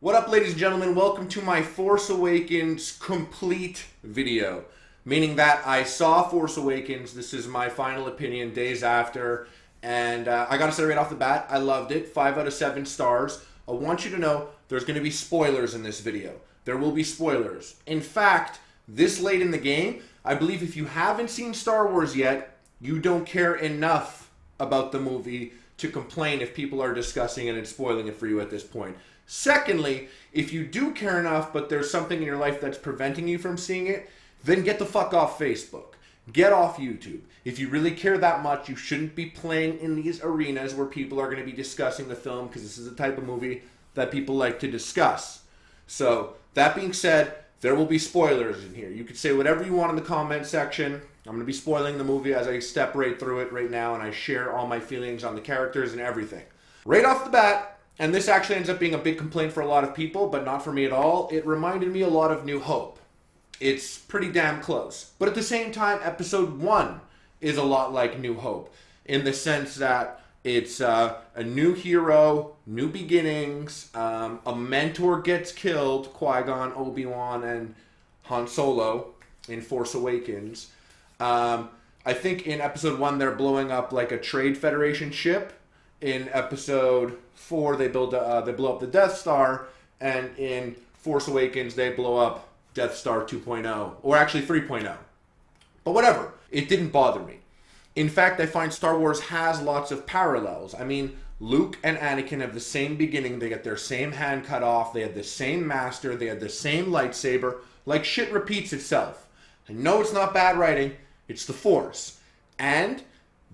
What up, ladies and gentlemen? Welcome to my Force Awakens complete video. Meaning that I saw Force Awakens. This is my final opinion days after. And I gotta say right off the bat, I loved it. 5 out of 7 stars. I want you to know there's going to be spoilers in this video. There will be spoilers. In fact, this late in the game, I believe if you haven't seen Star Wars yet, you don't care enough about the movie to complain if people are discussing it and spoiling it for you at this point. Secondly, if you do care enough, but there's something in your life that's preventing you from seeing it, then get the fuck off Facebook. Get off YouTube. If you really care that much, you shouldn't be playing in these arenas where people are going to be discussing the film, because this is the type of movie that people like to discuss. So, that being said, there will be spoilers in here. You could say whatever you want in the comment section. I'm going to be spoiling the movie as I step right through it right now, and I share all my feelings on the characters and everything. Right off the bat, and this actually ends up being a big complaint for a lot of people, but not for me at all, it reminded me a lot of New Hope. It's pretty damn close. But at the same time, episode 1 is a lot like New Hope, in the sense that it's a new hero, new beginnings, a mentor gets killed, Qui-Gon, Obi-Wan, and Han Solo in Force Awakens. I think in episode 1 they're blowing up like a Trade Federation ship. In episode 4 they blow up the Death Star, and in Force Awakens they blow up Death Star 2.0, or actually 3.0. But whatever, it didn't bother me. In fact, I find Star Wars has lots of parallels. I mean, Luke and Anakin have the same beginning. They get their same hand cut off. They had the same master. They had the same lightsaber. Like, shit repeats itself. I know it's not bad writing. It's the Force. And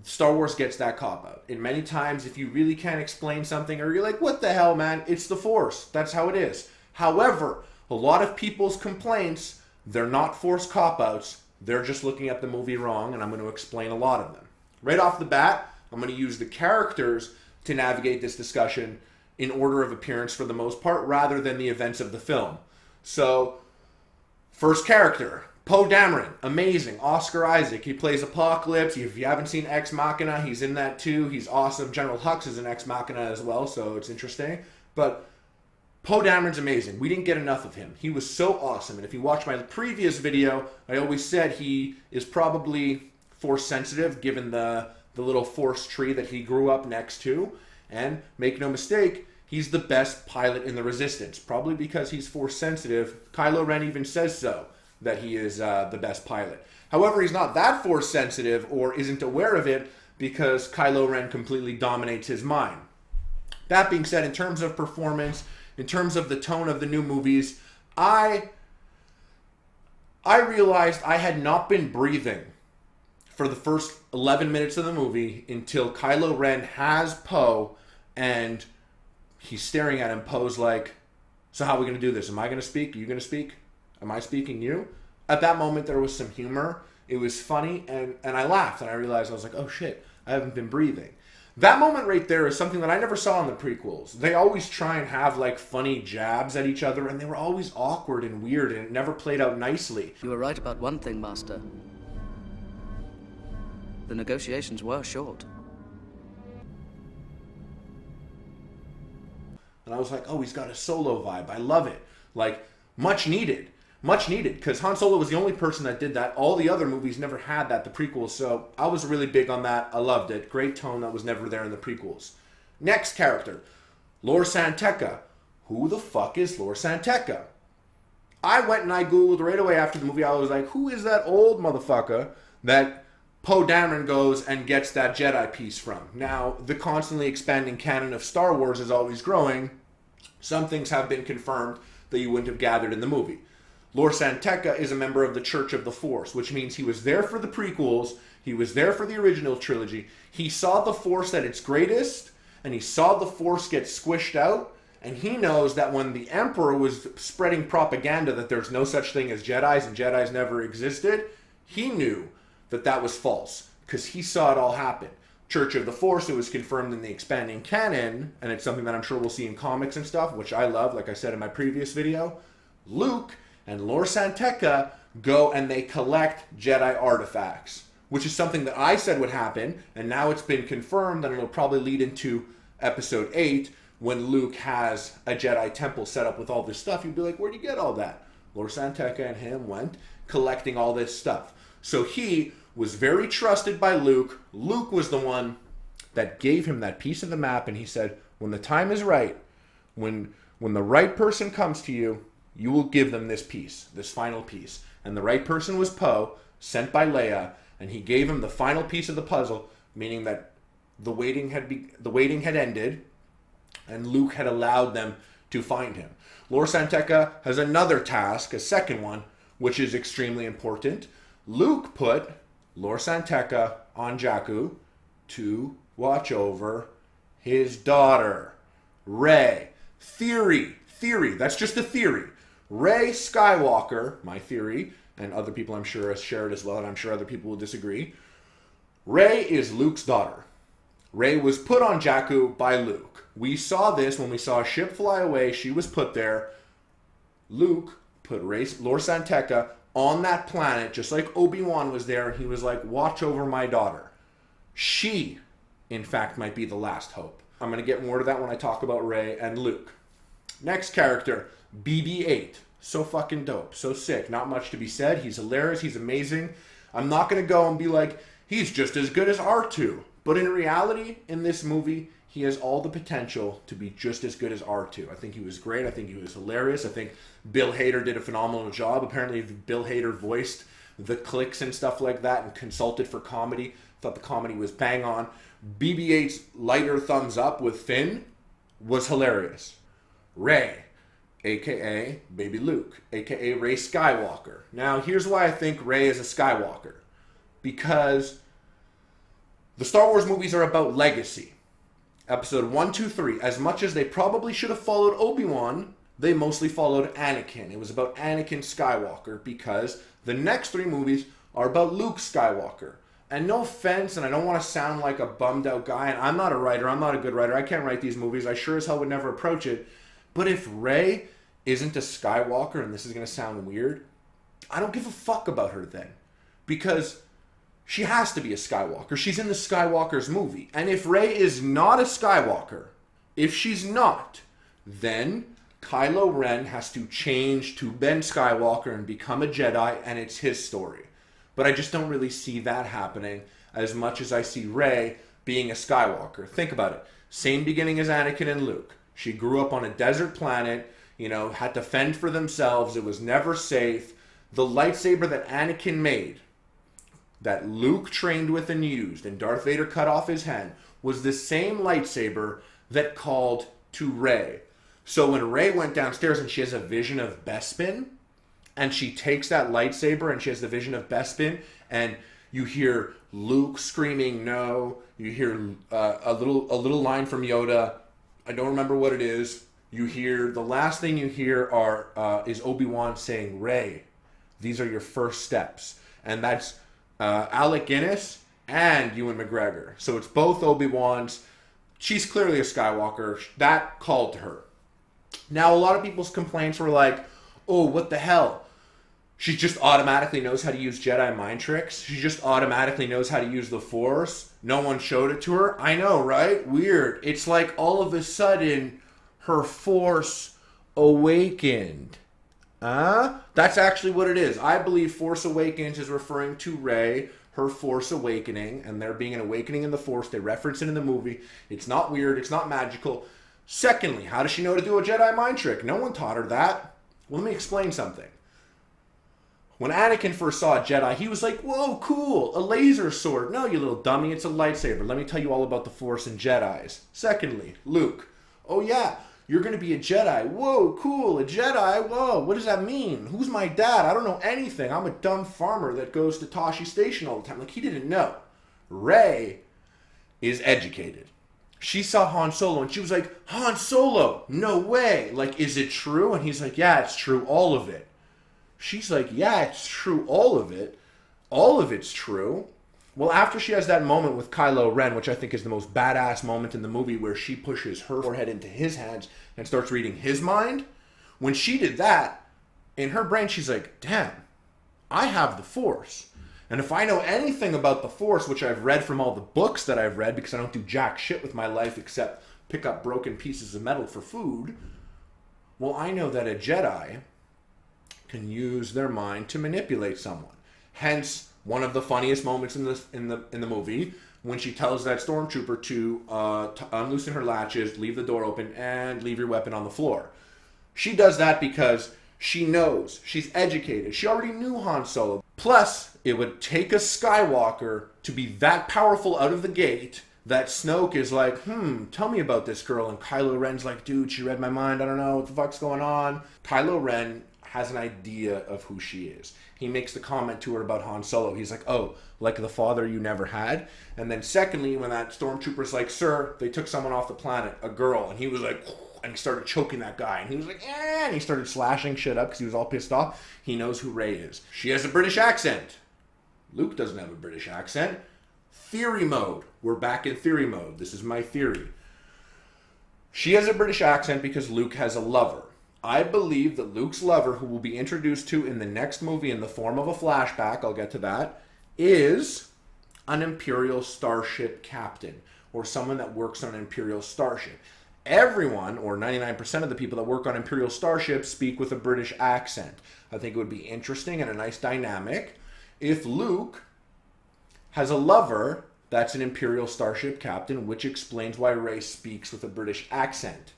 Star Wars gets that cop-out. And many times, if you really can't explain something, or you're like, what the hell, man? It's the Force. That's how it is. However, a lot of people's complaints, they're not Force cop-outs. They're just looking at the movie wrong, and I'm going to explain a lot of them. Right off the bat, I'm going to use the characters to navigate this discussion in order of appearance for the most part, rather than the events of the film. So, first character, Poe Dameron. Amazing. Oscar Isaac. He plays Apocalypse. If you haven't seen Ex Machina, he's in that too. He's awesome. General Hux is in Ex Machina as well, so it's interesting. But Poe Dameron's amazing. We didn't get enough of him. He was so awesome. And if you watch my previous video, I always said he is probably Force sensitive, given the little Force tree that he grew up next to. And make no mistake, he's the best pilot in the Resistance. Probably because he's Force sensitive. Kylo Ren even says so, that he is the best pilot. However, he's not that Force sensitive, or isn't aware of it, because Kylo Ren completely dominates his mind. That being said, in terms of performance, in terms of the tone of the new movies, I realized I had not been breathing for the first 11 minutes of the movie until Kylo Ren has Poe, and he's staring at him. Poe's like, so how are we going to do this? Am I going to speak? Are you going to speak? Am I speaking you? At that moment, there was some humor. It was funny, and I laughed, and I realized, I was like, oh shit, I haven't been breathing. That moment right there is something that I never saw in the prequels. They always try and have like funny jabs at each other, and they were always awkward and weird, and it never played out nicely. You were right about one thing, Master. The negotiations were short. And I was like, oh, he's got a Solo vibe. I love it. Like, much needed. Much needed, because Han Solo was the only person that did that. All the other movies never had that, the prequels, so I was really big on that. I loved it. Great tone that was never there in the prequels. Next character, Lor San Tekka. Who the fuck is Lor San Tekka? I went and I Googled right away after the movie. I was like, who is that old motherfucker that Poe Dameron goes and gets that Jedi piece from? Now, the constantly expanding canon of Star Wars is always growing. Some things have been confirmed that you wouldn't have gathered in the movie. Lor San Tekka is a member of the Church of the Force, which means he was there for the prequels, he was there for the original trilogy, he saw the Force at its greatest, and he saw the Force get squished out, and he knows that when the Emperor was spreading propaganda that there's no such thing as Jedis and Jedis never existed, he knew that that was false, because he saw it all happen. Church of the Force, it was confirmed in the expanding canon, and it's something that I'm sure we'll see in comics and stuff, which I love, like I said in my previous video. Luke and Lor San Tekka go and they collect Jedi artifacts, which is something that I said would happen, and now it's been confirmed, and it'll probably lead into Episode 8, when Luke has a Jedi temple set up with all this stuff, you'd be like, where'd you get all that? Lor San Tekka and him went collecting all this stuff. So he was very trusted by Luke. Luke was the one that gave him that piece of the map, and he said, when the time is right, when the right person comes to you, you will give them this piece, this final piece. And the right person was Poe, sent by Leia, and he gave him the final piece of the puzzle, meaning that the waiting had ended, and Luke had allowed them to find him. Lor San Tekka has another task, a second one, which is extremely important. Luke put Lor San Tekka on Jakku to watch over his daughter, Rey. Theory, that's just a theory. Rey Skywalker, my theory, and other people I'm sure has shared as well, and I'm sure other people will disagree. Rey is Luke's daughter. Rey was put on Jakku by Luke. We saw this when we saw a ship fly away. She was put there. Luke put Lor San Tekka on that planet, just like Obi-Wan was there, and he was like, watch over my daughter. She, in fact, might be the last hope. I'm going to get more to that when I talk about Rey and Luke. Next character, BB-8. So fucking dope. So sick. Not much to be said. He's hilarious. He's amazing. I'm not going to go and be like, he's just as good as R2. But in reality, in this movie, he has all the potential to be just as good as R2. I think he was great. I think he was hilarious. I think Bill Hader did a phenomenal job. Apparently, Bill Hader voiced the cliques and stuff like that and consulted for comedy. Thought the comedy was bang on. BB-8's lighter thumbs up with Finn was hilarious. Rey, a.k.a. Baby Luke, a.k.a. Rey Skywalker. Now, here's why I think Rey is a Skywalker. Because the Star Wars movies are about legacy. Episode 1, 2, 3, as much as they probably should have followed Obi-Wan, they mostly followed Anakin. It was about Anakin Skywalker because the next 3 movies are about Luke Skywalker. And no offense, and I don't want to sound like a bummed out guy, and I'm not a writer, I'm not a good writer, I can't write these movies, I sure as hell would never approach it. But if Rey isn't a Skywalker, and this is going to sound weird, I don't give a fuck about her then. Because she has to be a Skywalker. She's in the Skywalker's movie. And if Rey is not a Skywalker, if she's not, then Kylo Ren has to change to Ben Skywalker and become a Jedi, and it's his story. But I just don't really see that happening as much as I see Rey being a Skywalker. Think about it. Same beginning as Anakin and Luke. She grew up on a desert planet, had to fend for themselves. It was never safe. The lightsaber that Anakin made, that Luke trained with and used, and Darth Vader cut off his hand, was the same lightsaber that called to Rey. So when Rey went downstairs and she has a vision of Bespin, and she takes that lightsaber and she has the vision of Bespin, and you hear Luke screaming no, you hear a little line from Yoda, I don't remember what it is, you hear, the last thing you hear is Obi-Wan saying, Rey, these are your first steps. And that's Alec Guinness and Ewan McGregor. So it's both Obi-Wans. She's clearly a Skywalker. That called to her. Now, a lot of people's complaints were like, oh, what the hell? She just automatically knows how to use Jedi mind tricks. She just automatically knows how to use the Force. No one showed it to her. I know, right? Weird. It's like all of a sudden her Force awakened. That's actually what it is. I believe Force Awakens is referring to Rey, her Force awakening, and there being an awakening in the Force. They reference it in the movie. It's not weird. It's not magical. Secondly, how does she know to do a Jedi mind trick? No one taught her that. Well, let me explain something. When Anakin first saw a Jedi, he was like, whoa, cool, a laser sword. No, you little dummy, it's a lightsaber. Let me tell you all about the Force and Jedis. Secondly, Luke. Oh yeah, you're going to be a Jedi. Whoa, cool, a Jedi. Whoa, what does that mean? Who's my dad? I don't know anything. I'm a dumb farmer that goes to Tashi Station all the time. Like, he didn't know. Rey is educated. She saw Han Solo and she was like, Han Solo, no way. Like, is it true? And he's like, yeah, it's true, all of it. She's like, yeah, it's true, all of it. All of it's true. Well, after she has that moment with Kylo Ren, which I think is the most badass moment in the movie, where she pushes her forehead into his hands and starts reading his mind, when she did that, in her brain, she's like, damn, I have the Force. And if I know anything about the Force, which I've read from all the books that I've read, because I don't do jack shit with my life except pick up broken pieces of metal for food. Well, I know that a Jedi can use their mind to manipulate someone. Hence, one of the funniest moments in the movie, when she tells that stormtrooper to unloosen her latches, leave the door open, and leave your weapon on the floor. She does that because she knows. She's educated. She already knew Han Solo. Plus, it would take a Skywalker to be that powerful out of the gate that Snoke is like, tell me about this girl. And Kylo Ren's like, dude, she read my mind. I don't know what the fuck's going on. Kylo Ren has an idea of who she is. He makes the comment to her about Han Solo. He's like, oh, like the father you never had? And then secondly, when that stormtrooper's like, sir, they took someone off the planet, a girl. And he was like, and he started choking that guy. And he was like, eh, and he started slashing shit up because he was all pissed off. He knows who Rey is. She has a British accent. Luke doesn't have a British accent. Theory mode. We're back in theory mode. This is my theory. She has a British accent because Luke has a lover. I believe that Luke's lover, who will be introduced to in the next movie in the form of a flashback, I'll get to that, is an Imperial starship captain or someone that works on an Imperial starship. Everyone, or 99% of the people that work on Imperial starships, speak with a British accent. I think it would be interesting and a nice dynamic if Luke has a lover that's an Imperial starship captain, which explains why Rey speaks with a British accent.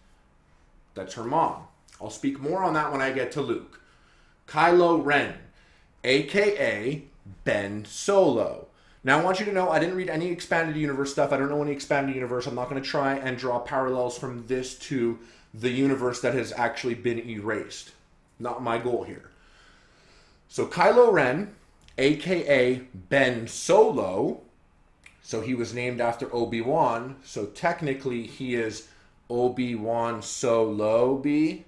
That's her mom. I'll speak more on that when I get to Luke. Kylo Ren, a.k.a. Ben Solo. Now, I want you to know, I didn't read any expanded universe stuff. I don't know any expanded universe. I'm not going to try and draw parallels from this to the universe that has actually been erased. Not my goal here. So, Kylo Ren, a.k.a. Ben Solo. So, he was named after Obi-Wan. So, technically, he is Obi-Wan Solobi.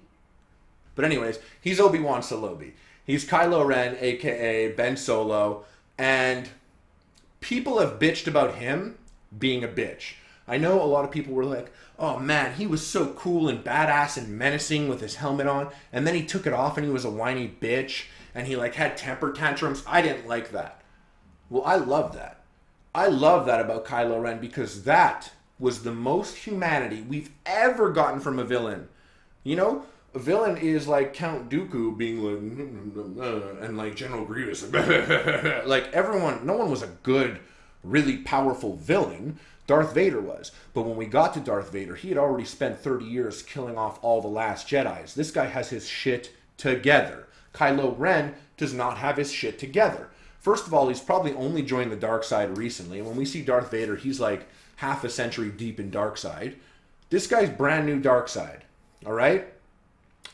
But anyways, he's Obi-Wan Solobi. He's Kylo Ren, a.k.a. Ben Solo. And people have bitched about him being a bitch. I know a lot of people were like, oh man, he was so cool and badass and menacing with his helmet on. And then he took it off and he was a whiny bitch. And he like had temper tantrums. I didn't like that. Well, I love that. I love that about Kylo Ren because that was the most humanity we've ever gotten from a villain. You know? A villain is like Count Dooku being like, and like General Grievous. Like everyone, no one was a good, really powerful villain. Darth Vader was. But when we got to Darth Vader, he had already spent 30 years killing off all the last Jedis. This guy has his shit together. Kylo Ren does not have his shit together. First of all, he's probably only joined the dark side recently. And when we see Darth Vader, he's like half a century deep in dark side. This guy's brand new dark side. All right?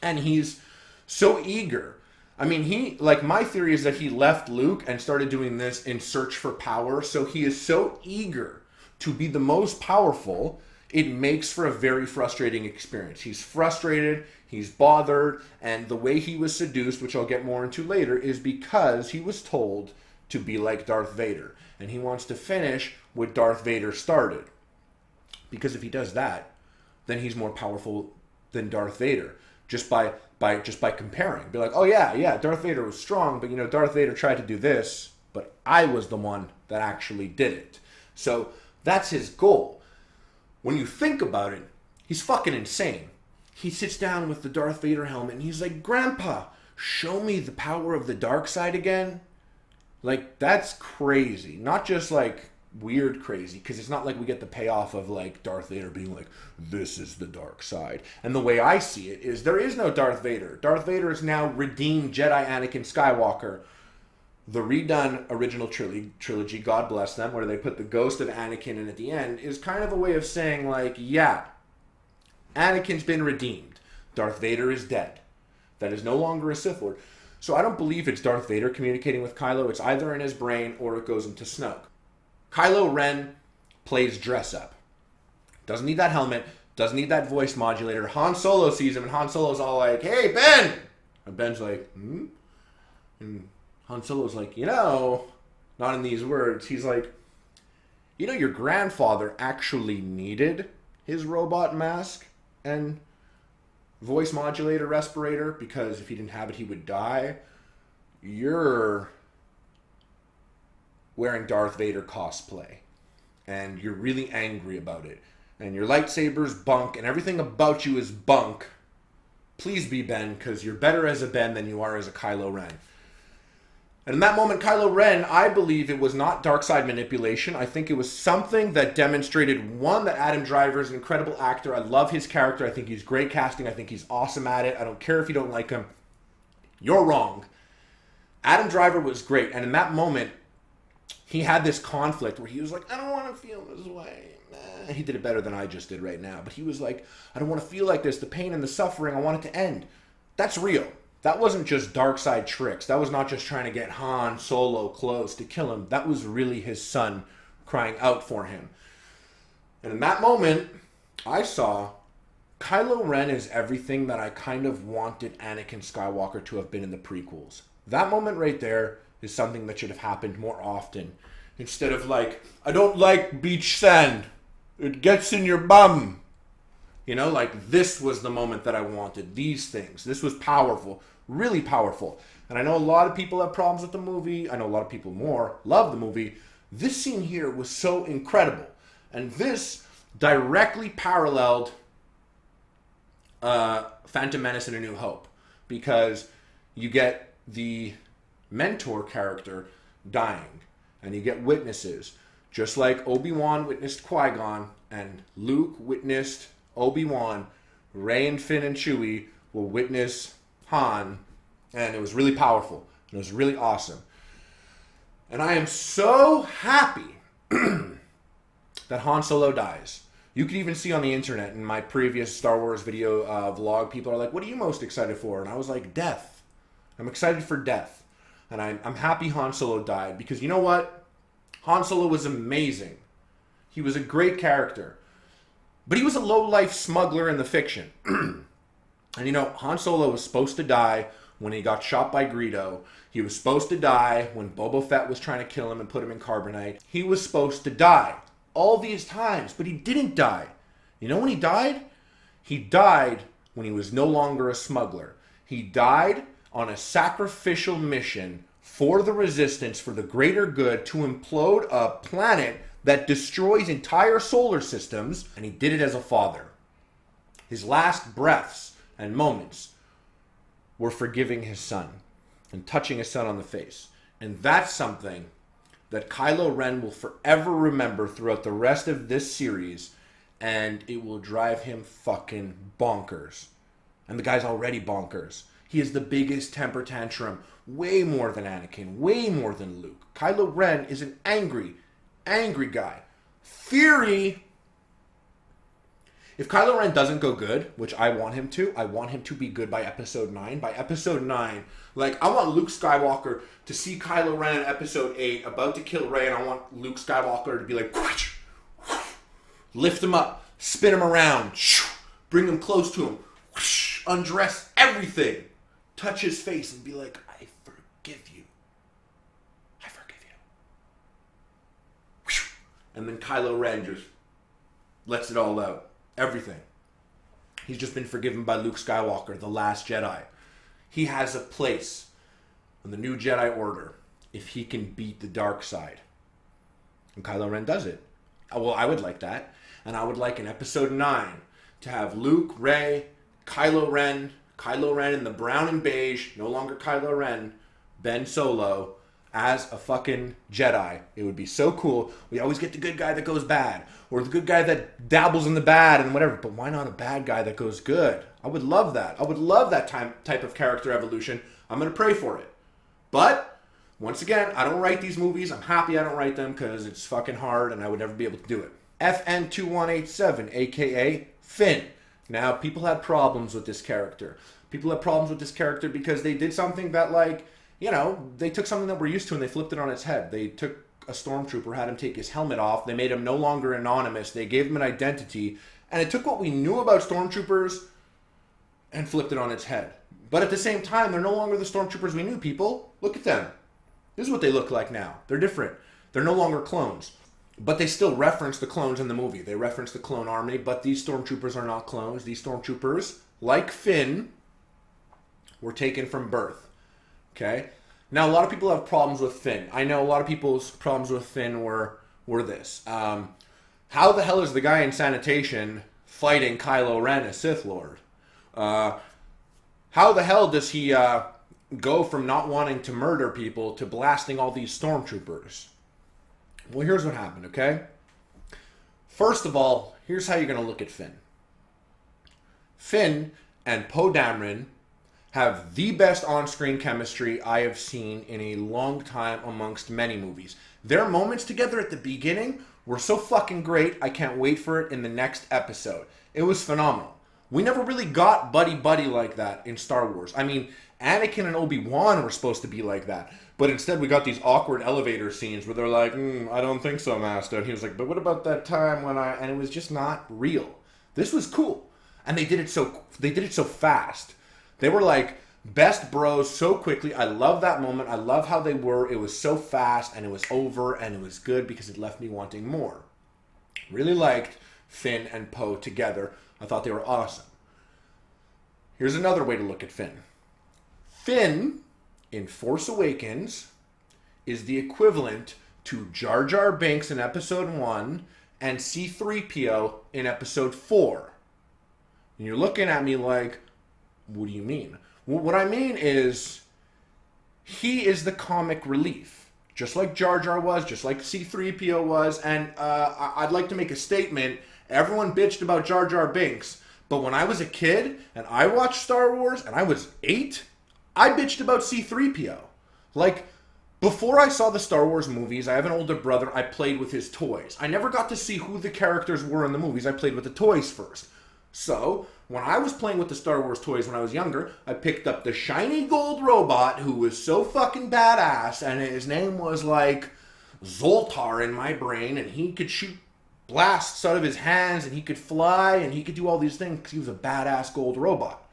And he's so eager. I mean, my theory is that he left Luke and started doing this in search for power. So he is so eager to be the most powerful, it makes for a very frustrating experience. He's frustrated, he's bothered, and the way he was seduced, which I'll get more into later, is because he was told to be like Darth Vader. And he wants to finish what Darth Vader started. Because if he does that, then he's more powerful than Darth Vader. Just by comparing. Be like, oh yeah, Darth Vader was strong, but Darth Vader tried to do this, but I was the one that actually did it. So that's his goal. When you think about it, he's fucking insane. He sits down with the Darth Vader helmet and he's like, Grandpa, show me the power of the dark side again. Like, that's crazy. Not just like weird crazy, because it's not like we get the payoff of like Darth Vader being like, this is the dark side. And the way I see it is there is no Darth Vader. Darth Vader is now redeemed Jedi Anakin Skywalker. The redone original trilogy, God bless them, where they put the ghost of Anakin in at the end, is kind of a way of saying like, yeah, Anakin's been redeemed. Darth Vader is dead. That is no longer a Sith Lord. So I don't believe it's Darth Vader communicating with Kylo. It's either in his brain or it goes into Snoke. Kylo Ren plays dress up. Doesn't need that helmet. Doesn't need that voice modulator. Han Solo sees him and Han Solo's all like, hey, Ben! And Ben's like, And Han Solo's like, not in these words. He's like, your grandfather actually needed his robot mask and voice modulator respirator because if he didn't have it, he would die. You're wearing Darth Vader cosplay and you're really angry about it. and your lightsaber's bunk, and everything about you is bunk, please be Ben, because you're better as a Ben than you are as a Kylo Ren. And in that moment, Kylo Ren, I believe it was not dark side manipulation. I think it was something that demonstrated, one, that Adam Driver is an incredible actor. I love his character. I think he's great casting. I think he's awesome at it. I don't care if you don't like him. You're wrong. Adam Driver was great. And in that moment, he had this conflict where he was like, I don't want to feel this way. He did it better than I just did right now. But he was like, I don't want to feel like this. The pain and the suffering, I want it to end. That's real. That wasn't just dark side tricks. That was not just trying to get Han Solo close to kill him. That was really his son crying out for him. And in that moment, I saw Kylo Ren is everything that I kind of wanted Anakin Skywalker to have been in the prequels. That moment right there is something that should have happened more often. Instead of like, I don't like beach sand. It gets in your bum. You know, like this was the moment that I wanted. These things. This was powerful. Really powerful. And I know a lot of people have problems with the movie. I know a lot of people more love the movie. This scene here was so incredible. And this directly paralleled Phantom Menace and A New Hope. Because you get the mentor character dying. And you get witnesses. Just like Obi-Wan witnessed Qui-Gon and Luke witnessed Obi-Wan, Rey and Finn and Chewie will witness Han, and it was really powerful. It was really awesome. And I am so happy that Han Solo dies. You could even see on the internet in my previous Star Wars video vlog, people are like, what are you most excited for? And I was like, death. I'm excited for death. And I'm happy Han Solo died because you know what? Han Solo was amazing. He was a great character. But he was a low-life smuggler in the fiction. And you know, Han Solo was supposed to die when he got shot by Greedo. He was supposed to die when Boba Fett was trying to kill him and put him in carbonite. He was supposed to die all these times, but he didn't die. You know when he died? He died when he was no longer a smuggler. He died on a sacrificial mission for the Resistance, for the greater good, to implode a planet that destroys entire solar systems, and he did it as a father. His last breaths and moments were forgiving his son and touching his son on the face. And that's something that Kylo Ren will forever remember throughout the rest of this series, and it will drive him fucking bonkers. And the guy's already bonkers. He is the biggest temper tantrum, way more than Anakin, way more than Luke. Kylo Ren is an angry guy. Theory: if Kylo Ren doesn't go good, which I want him to be good by episode 9. By episode 9, like, I want Luke Skywalker to see Kylo Ren in episode 8 about to kill Rey, and I want Luke Skywalker to be like, whoosh, whoosh, lift him up, spin him around, bring him close to him, whoosh, undress everything, touch his face and be like, I forgive you. I forgive you. Whoosh. And then Kylo Ren just lets it all out. Everything. He's just been forgiven by Luke Skywalker, the last Jedi. He has a place in the new Jedi Order if he can beat the dark side. And Kylo Ren does it. Well, I would like that. And I would like in episode 9 to have Luke, Rey, Kylo Ren in the brown and beige, no longer Kylo Ren, Ben Solo, as a fucking Jedi. It would be so cool. We always get the good guy that goes bad, or the good guy that dabbles in the bad and whatever, but why not a bad guy that goes good? I would love that. I would love that type of character evolution. I'm going to pray for it. But, once again, I don't write these movies. I'm happy I don't write them because it's fucking hard and I would never be able to do it. FN2187, aka Finn. Now, people had problems with this character. People had problems with this character because they did something that, like, you know, they took something that we're used to and they flipped it on its head. They took a stormtrooper, had him take his helmet off. They made him no longer anonymous. They gave him an identity. And it took what we knew about stormtroopers and flipped it on its head. But at the same time, they're no longer the stormtroopers we knew, people. Look at them. This is what they look like now. They're different. They're no longer clones. But they still reference the clones in the movie. They reference the clone army, but these stormtroopers are not clones. These stormtroopers, like Finn, were taken from birth. Okay? Now, a lot of people have problems with Finn. I know a lot of people's problems with Finn were this. How the hell is the guy in sanitation fighting Kylo Ren, a Sith Lord? How the hell does he go from not wanting to murder people to blasting all these stormtroopers? Well, here's what happened, okay? First of all, here's how you're going to look at Finn. Finn and Poe Dameron have the best on-screen chemistry I have seen in a long time amongst many movies. Their moments together at the beginning were so fucking great, I can't wait for it in the next episode. It was phenomenal. We never really got buddy-buddy like that in Star Wars. I mean, Anakin and Obi-Wan were supposed to be like that. But instead we got these awkward elevator scenes where they're like, I don't think so, Master. And he was like, but what about that time when I... And it was just not real. This was cool. And they did it so fast. They were like best bros so quickly. I love that moment. I love how they were. It was so fast and it was over and it was good because it left me wanting more. Really liked Finn and Poe together. I thought they were awesome. Here's another way to look at Finn. Finn, in Force Awakens, is the equivalent to Jar Jar Binks in Episode 1 and C-3PO in Episode 4. And you're looking at me like, what do you mean? Well, what I mean is, he is the comic relief. Just like Jar Jar was, just like C-3PO was, and I'd like to make a statement. Everyone bitched about Jar Jar Binks, but when I was a kid and I watched Star Wars and I was 8, I bitched about C-3PO. Like, before I saw the Star Wars movies, I have an older brother, I played with his toys. I never got to see who the characters were in the movies. I played with the toys first. So, when I was playing with the Star Wars toys when I was younger, I picked up the shiny gold robot who was so fucking badass, and his name was like Zoltar in my brain, and he could shoot blasts out of his hands, and he could fly, and he could do all these things because he was a badass gold robot.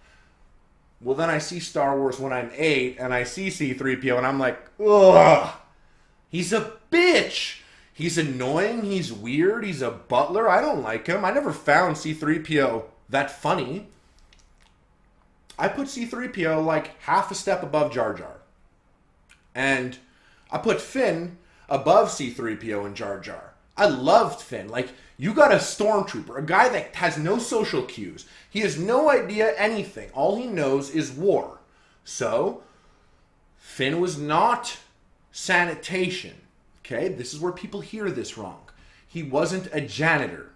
Well, then I see Star Wars when I'm 8, and I see C-3PO, and I'm like, ugh, he's a bitch. He's annoying, he's weird, he's a butler. I don't like him. I never found C-3PO that funny. I put C-3PO like half a step above Jar Jar. And I put Finn above C-3PO and Jar Jar. I loved Finn. Like, you got a stormtrooper, a guy that has no social cues. He has no idea anything. All he knows is war. So, Finn was not sanitation. Okay? This is where people hear this wrong. He wasn't a janitor.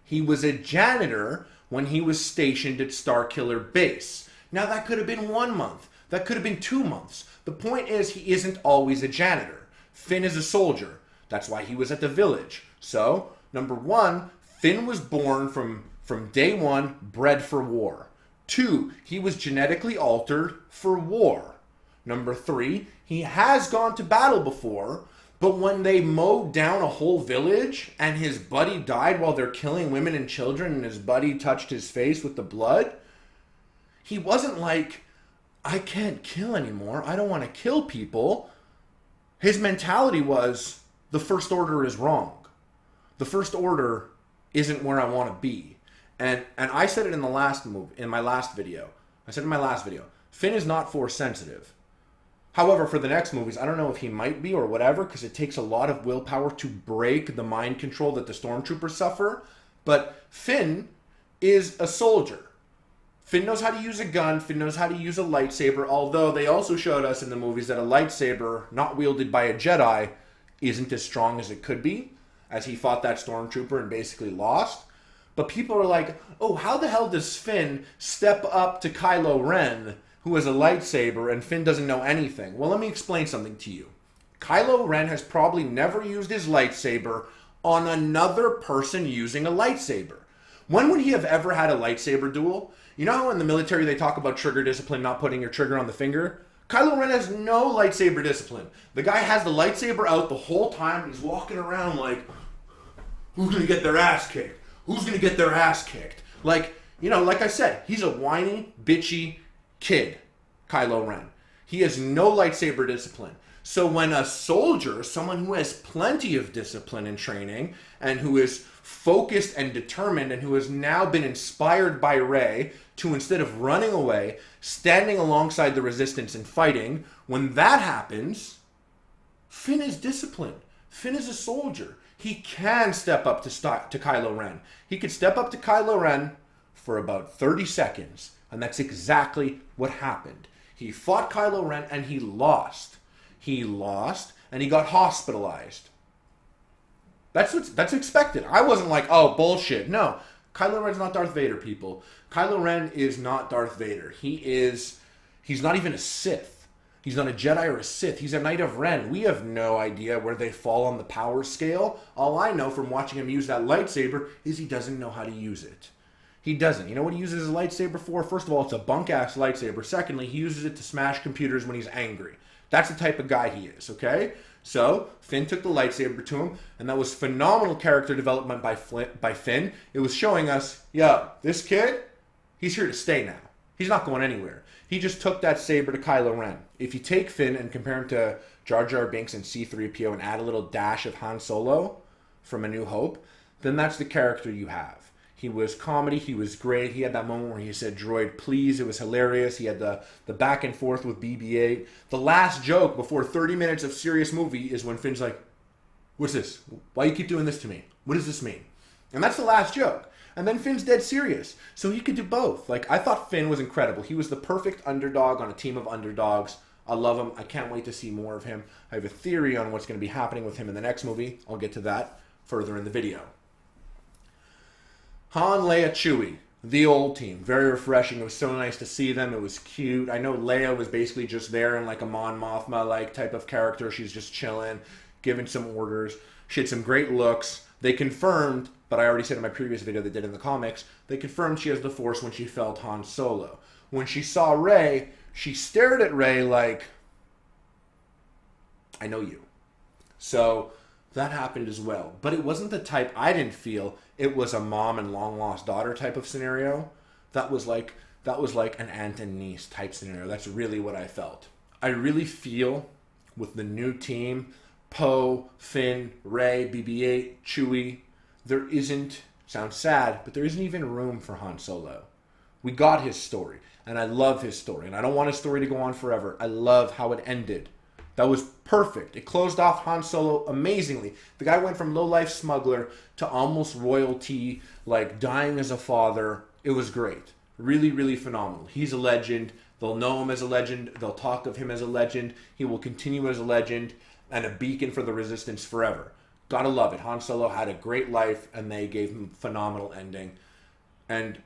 He was a janitor when he was stationed at Starkiller Base. Now, that could have been 1 month. That could have been 2 months. The point is, he isn't always a janitor. Finn is a soldier. That's why he was at the village. So, number 1, Finn was born from day 1, bred for war. 2, he was genetically altered for war. Number 3, he has gone to battle before, but when they mowed down a whole village and his buddy died while they're killing women and children and his buddy touched his face with the blood, he wasn't like, I can't kill anymore. I don't want to kill people. His mentality was, the First Order is wrong. The First Order isn't where I want to be. And I said it in my last video. I said in my last video, Finn is not Force sensitive. However, for the next movies, I don't know if he might be or whatever, because it takes a lot of willpower to break the mind control that the stormtroopers suffer. But Finn is a soldier. Finn knows how to use a gun. Finn knows how to use a lightsaber, although they also showed us in the movies that a lightsaber not wielded by a Jedi isn't as strong as it could be, as he fought that stormtrooper and basically lost. But people are like, oh, how the hell does Finn step up to Kylo Ren, who has a lightsaber, and Finn doesn't know anything? Well, let me explain something to you. Kylo Ren has probably never used his lightsaber on another person using a lightsaber. When would he have ever had a lightsaber duel? You know how in the military they talk about trigger discipline, not putting your trigger on the finger? Kylo Ren has no lightsaber discipline. The guy has the lightsaber out the whole time. He's walking around like, who's going to get their ass kicked? Who's going to get their ass kicked? Like, you know, like I said, he's a whiny, bitchy kid, Kylo Ren. He has no lightsaber discipline. So when a soldier, someone who has plenty of discipline and training, and who is focused and determined, and who has now been inspired by Rey to, instead of running away, standing alongside the resistance and fighting, when that happens, Finn is disciplined. Finn is a soldier. he can step up to Kylo Ren. He could step up to Kylo Ren for about 30 seconds, and that's exactly what happened. He fought Kylo Ren, and he lost. He lost, and he got hospitalized. That's expected. I wasn't like, oh, bullshit. No, Kylo Ren's not Darth Vader, people. Kylo Ren is not Darth Vader. He's not even a Sith. He's not a Jedi or a Sith. He's a Knight of Ren. We have no idea where they fall on the power scale. All I know from watching him use that lightsaber is he doesn't know how to use it. He doesn't. You know what he uses his lightsaber for? First of all, it's a bunk-ass lightsaber. Secondly, he uses it to smash computers when he's angry. That's the type of guy he is, okay? So, Finn took the lightsaber to him, and that was phenomenal character development by Finn. It was showing us, yo, this kid, he's here to stay now. He's not going anywhere. He just took that saber to Kylo Ren. If you take Finn and compare him to Jar Jar Binks and C-3PO and add a little dash of Han Solo from A New Hope, then that's the character you have. He was comedy. He was great. He had that moment where he said, "Droid, please." It was hilarious. He had the back and forth with BB-8. The last joke before 30 minutes of serious movie is when Finn's like, "What's this? Why you keep doing this to me? What does this mean?" And that's the last joke. And then Finn's dead serious. So he could do both. Like, I thought Finn was incredible. He was the perfect underdog on a team of underdogs. I love him. I can't wait to see more of him. I have a theory on what's going to be happening with him in the next movie. I'll get to that further in the video. Han, Leia, Chewie. The old team. Very refreshing. It was so nice to see them. It was cute. I know Leia was basically just there in like a Mon Mothma-like type of character. She's just chilling, giving some orders. She had some great looks. They confirmed, but I already said in my previous video they did in the comics, they confirmed she has the Force when she felt Han Solo. When she saw Rey, she stared at Rey like, I know you. So that happened as well. But it wasn't the type, I didn't feel, it was a mom and long lost daughter type of scenario. That was like an aunt and niece type scenario. That's really what I felt. I really feel with the new team, Poe, Finn, Rey, BB-8, Chewie, there isn't, sounds sad, but there isn't even room for Han Solo. We got his story, and I love his story, and I don't want his story to go on forever. I love how it ended. That was perfect. It closed off Han Solo amazingly. The guy went from low-life smuggler to almost royalty, like dying as a father. It was great. Really, really phenomenal. He's a legend. They'll know him as a legend. They'll talk of him as a legend. He will continue as a legend and a beacon for the Resistance forever. Gotta love it. Han Solo had a great life, and they gave him a phenomenal ending. And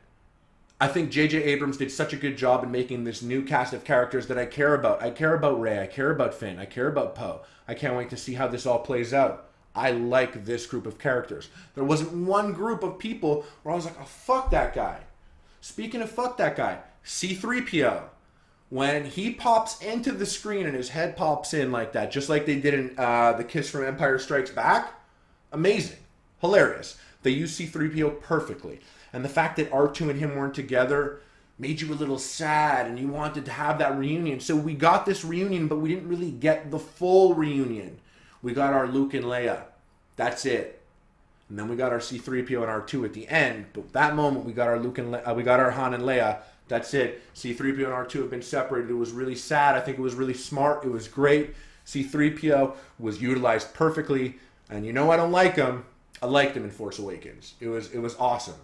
I think J.J. Abrams did such a good job in making this new cast of characters that I care about. I care about Rey. I care about Finn. I care about Poe. I can't wait to see how this all plays out. I like this group of characters. There wasn't one group of people where I was like, oh, fuck that guy. Speaking of fuck that guy, C-3PO. When he pops into the screen and his head pops in like that, just like they did in The Kiss from Empire Strikes Back, amazing. Hilarious. They used C-3PO perfectly. And the fact that R2 and him weren't together made you a little sad and you wanted to have that reunion. So we got this reunion, but we didn't really get the full reunion. We got our Luke and Leia. That's it. And then we got our C-3PO and R2 at the end. But that moment, we got our we got our Han and Leia. That's it. C-3PO and R2 have been separated. It was really sad. I think it was really smart. It was great. C-3PO was utilized perfectly. And you know I don't like him. I liked him in Force Awakens. It was awesome.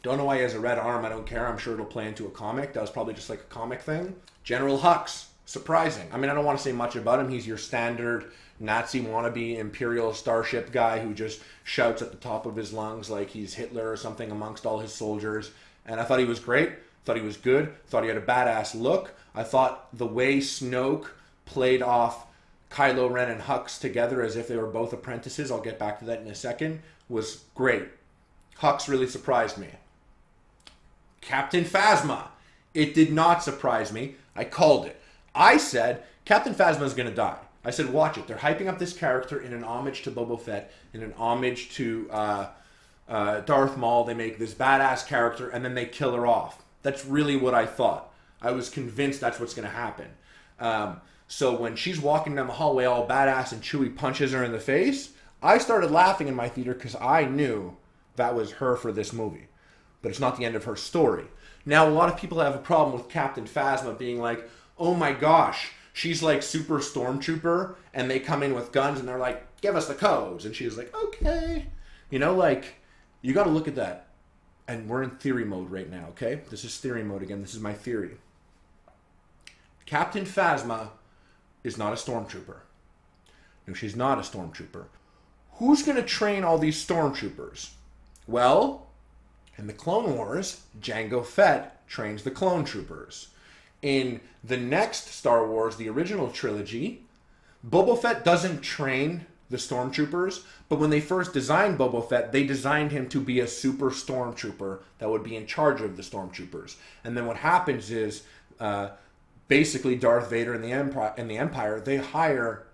Don't know why he has a red arm. I don't care. I'm sure it'll play into a comic. That was probably just like a comic thing. General Hux. Surprising. I mean, I don't want to say much about him. He's your standard Nazi wannabe Imperial starship guy who just shouts at the top of his lungs like he's Hitler or something amongst all his soldiers. And I thought he was great. Thought he was good. Thought he had a badass look. I thought the way Snoke played off Kylo Ren and Hux together as if they were both apprentices, I'll get back to that in a second, was great. Hux really surprised me. Captain Phasma. It did not surprise me. I called it. I said, Captain Phasma is going to die. I said, watch it. They're hyping up this character in an homage to Boba Fett, in an homage to Darth Maul. They make this badass character, and then they kill her off. That's really what I thought. I was convinced that's what's going to happen. So when she's walking down the hallway all badass and Chewie punches her in the face, I started laughing in my theater because I knew that was her for this movie. But it's not the end of her story. Now, a lot of people have a problem with Captain Phasma being like, oh my gosh, she's like super stormtrooper, and they come in with guns, and they're like, give us the codes. And she's like, okay. You know, like, you got to look at that. And we're in theory mode right now, okay? This is theory mode again. This is my theory. Captain Phasma is not a stormtrooper. No, she's not a stormtrooper. Who's going to train all these stormtroopers? Well, in the Clone Wars, Jango Fett trains the clone troopers. In the next Star Wars, the original trilogy, Boba Fett doesn't train the stormtroopers, but when they first designed Boba Fett, they designed him to be a super stormtrooper that would be in charge of the stormtroopers. And then what happens is, basically Darth Vader and the Empire, they hire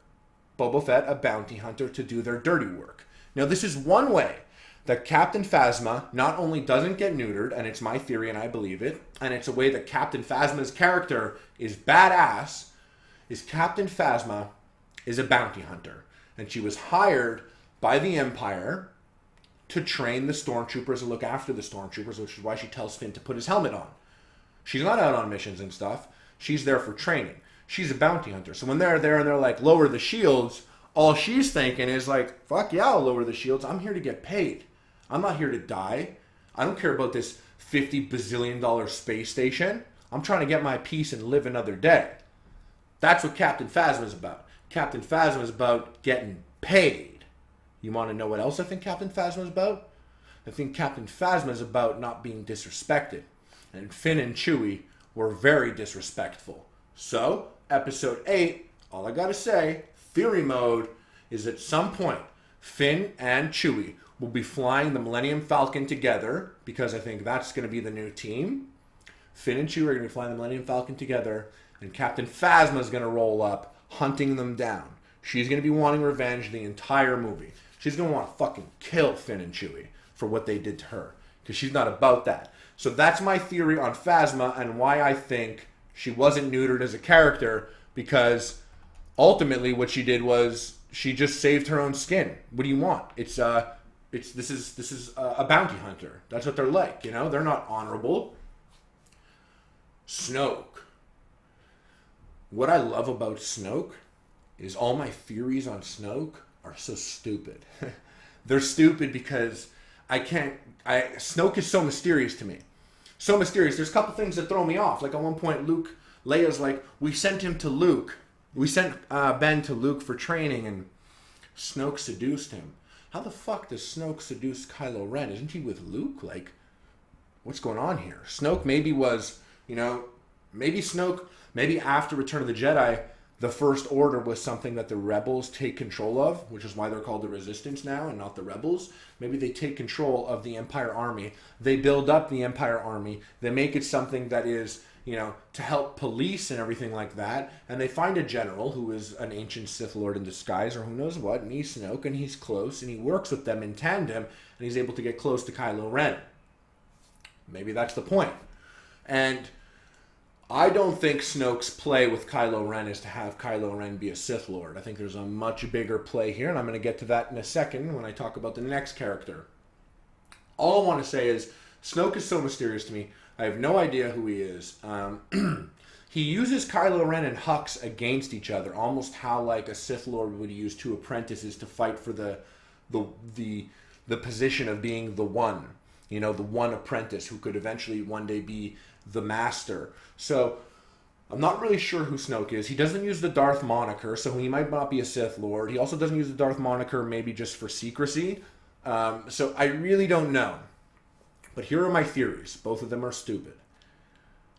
Boba Fett, a bounty hunter, to do their dirty work. Now, this is one way that Captain Phasma not only doesn't get neutered, and it's my theory and I believe it, and it's a way that Captain Phasma's character is badass, is Captain Phasma is a bounty hunter. And she was hired by the Empire to train the stormtroopers and look after the stormtroopers, which is why she tells Finn to put his helmet on. She's not out on missions and stuff. She's there for training. She's a bounty hunter. So when they're there and they're like, lower the shields, all she's thinking is like, fuck yeah, I'll lower the shields. I'm here to get paid. I'm not here to die. I don't care about this $50 bazillion space station. I'm trying to get my piece and live another day. That's what Captain Phasma is about. Captain Phasma is about getting paid. You want to know what else I think Captain Phasma is about? I think Captain Phasma is about not being disrespected. And Finn and Chewie were very disrespectful. So, episode 8, all I gotta say, theory mode, is at some point, Finn and Chewie will be flying the Millennium Falcon together, because I think that's going to be the new team. Finn and Chewie are going to be flying the Millennium Falcon together, and Captain Phasma is going to roll up, hunting them down. She's going to be wanting revenge the entire movie. She's going to want to fucking kill Finn and Chewie for what they did to her, because she's not about that. So that's my theory on Phasma and why I think she wasn't neutered as a character, because ultimately what she did was she just saved her own skin. What do you want? This is a bounty hunter. That's what they're like, you know? They're not honorable. Snoke. What I love about Snoke is all my theories on Snoke are so stupid. They're stupid because Snoke is so mysterious to me. So mysterious. There's a couple things that throw me off. Like at one point, Leia's like, we sent him to Luke. We sent Ben to Luke for training, and Snoke seduced him. How the fuck does Snoke seduce Kylo Ren? Isn't he with Luke? Like, what's going on here? Snoke maybe was, maybe after Return of the Jedi, the First Order was something that the Rebels take control of, which is why they're called the Resistance now and not the Rebels. Maybe they take control of the Empire Army. They build up the Empire Army. They make it something that is, to help police and everything like that. And they find a general who is an ancient Sith Lord in disguise or who knows what, and he's Snoke, and he's close, and he works with them in tandem, and he's able to get close to Kylo Ren. Maybe that's the point. And I don't think Snoke's play with Kylo Ren is to have Kylo Ren be a Sith Lord. I think there's a much bigger play here, and I'm going to get to that in a second when I talk about the next character. All I want to say is, Snoke is so mysterious to me. I have no idea who he is. He uses Kylo Ren and Hux against each other, almost how like a Sith Lord would use two apprentices to fight for the position of being the one. The one apprentice who could eventually one day be the master. So I'm not really sure who Snoke is. He doesn't use the Darth moniker, so he might not be a Sith Lord. He also doesn't use the Darth moniker maybe just for secrecy. So I really don't know. But here are my theories. Both of them are stupid.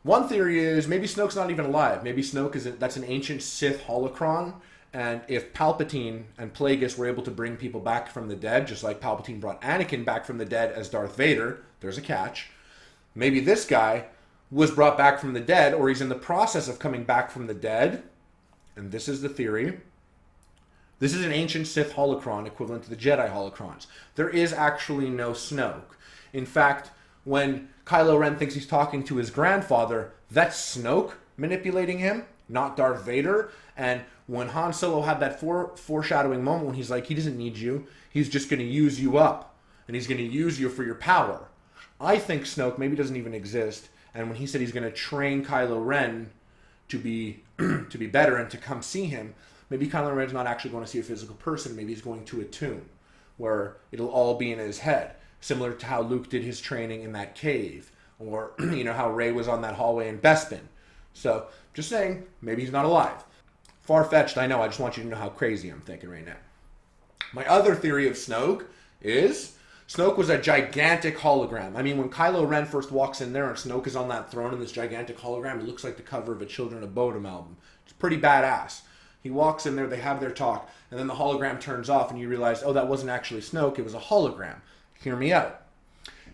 One theory is maybe Snoke's not even alive. Maybe Snoke that's an ancient Sith holocron. And if Palpatine and Plagueis were able to bring people back from the dead, just like Palpatine brought Anakin back from the dead as Darth Vader, there's a catch. Maybe this guy was brought back from the dead, or he's in the process of coming back from the dead. And this is the theory. This is an ancient Sith holocron equivalent to the Jedi holocrons. There is actually no Snoke. In fact, when Kylo Ren thinks he's talking to his grandfather, that's Snoke manipulating him, not Darth Vader. And when Han Solo had that foreshadowing moment when he's like, he doesn't need you, he's just going to use you up, and he's going to use you for your power. I think Snoke maybe doesn't even exist, and when he said he's going to train Kylo Ren to be to be better and to come see him, maybe Kylo Ren's not actually going to see a physical person. Maybe he's going to a tomb where it'll all be in his head, similar to how Luke did his training in that cave, or how Rey was on that hallway in Bespin. So just saying, maybe he's not alive. Far-fetched, I know. I just want you to know how crazy I'm thinking right now. My other theory of Snoke is Snoke was a gigantic hologram. I mean, when Kylo Ren first walks in there and Snoke is on that throne in this gigantic hologram, it looks like the cover of a Children of Bodom album. It's pretty badass. He walks in there, they have their talk, and then the hologram turns off and you realize, oh, that wasn't actually Snoke, it was a hologram. Hear me out.